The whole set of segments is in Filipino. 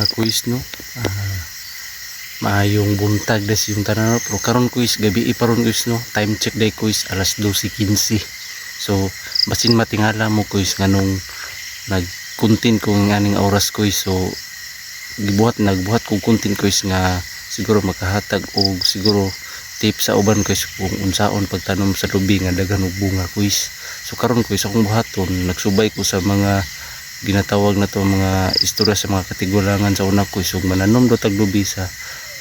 Kuis no, maayong buntag des yung tanan pero karon kuis gabi iparon kuis no, time check day kuis alas 12:15. So basin matingala mo kuis nganong nagkuntin ko nganing oras kuis, so nagbuhat ko kuntin kuis nga siguro makahatag og siguro tip sa uban kuis kung unsaon pagtanom sa lubi nga daghan og bunga kuis. So karon kuis akong buhaton nagsubay ko sa mga ginatawag na to mga istorya sa mga katigulangan sa una kuis ug mananom do tag lubi sa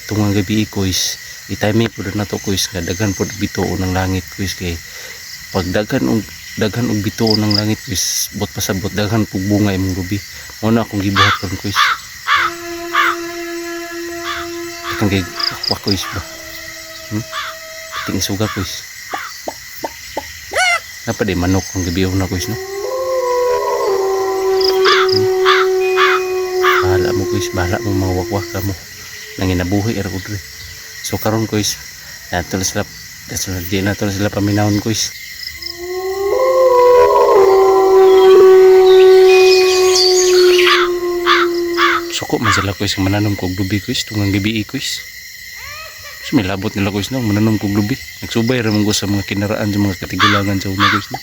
tungang gabi kuis. I-timing pud na to kuis nga daghan pud bituo ng langit kuis, kay pag daghan og bituo ng langit kuis bot pasabot daghan pug bunga imong lubi. Mao na akong gibuhat kon kuis. Kang kay wa kuis ba. Ting suga kuis. Apa di manok kung gabi na kuis no. Bahala mo kuis, bahala mo mawakwak ka mo nanginabuhi era ko dre. So karon kuis nato sila di na to sila paminahon kuis. Suko man sila kuis mananom kog lubi kuis tungang gabi kuis. So may labot nila kuis no mananom kog lubi. Nagsubay ra mo sa mga kinaraan sa mga katigulangan sa una kuis no.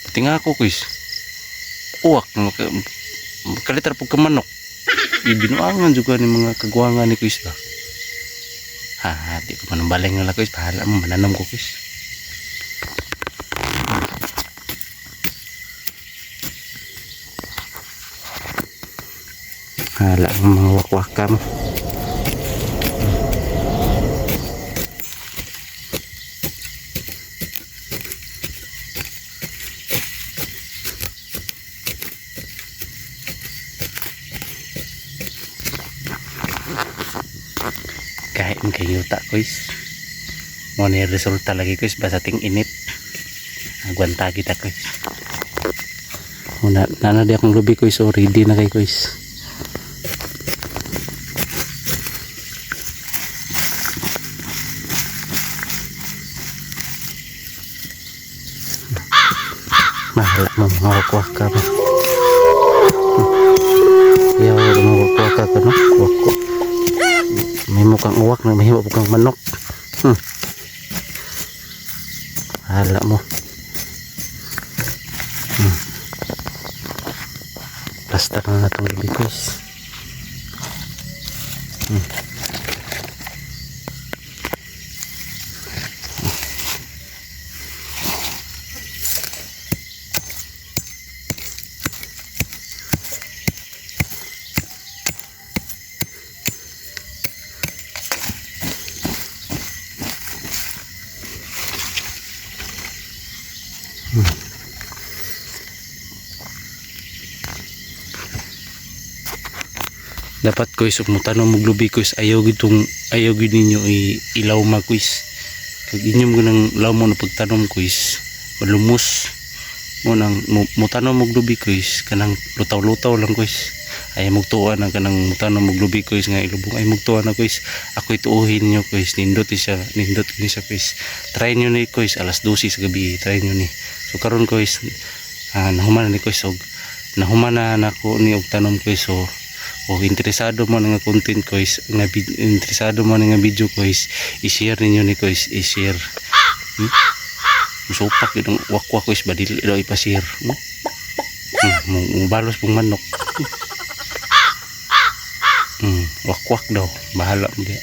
Pati nga ako kuis uwak makalitar po ka manok ibinuangan juga ni mga kagwangan ni kuis ba. Di ko manambalay nga kuis, bahala mo mananom ko kuis. Hala mo mga wakwaka mo. Kain kayo ta kuis. Mo ni resulta lagi kuis basta ting init. Agwanta kita kuis. Una nana di akong lubi kuis, so ready na kay kuis. Mahala mo mga wakwak ka mo. Yaw mga wakwak ka no. Wakwak. May mukhang uwak na may mukhang manok. Hala mo. Basta na natong lubi kuis. Dapat kuis ug mutanong og lubi kuis ayaw gid ninyo ilaw ma kuis. Kag inyong gunang law mo na pagtanom kuis malumos mo nang mutanong og lubi kuis kanang lutaw-lutaw lang kuis. Ay mugtuan ang kanang mutanong og lubi kuis nga ilubong ay mugtuan na kuis. Ako ituuhin nyo kuis, nindot ni siya kuis. Try nyo ni kuis alas 12 sa gabi, try nyo ni. So karon kuis nahuman ni kuis og nahuman na nako ni og tanom kuis. So o interesado mo nga content kuis, nga interesado mo nga video kuis, i-share ninyo ni kuis, i-share. Musupak yung wakwak kuis ba dili daw ipashare. Balos pong manok. Wakwak daw, bahala mo diya.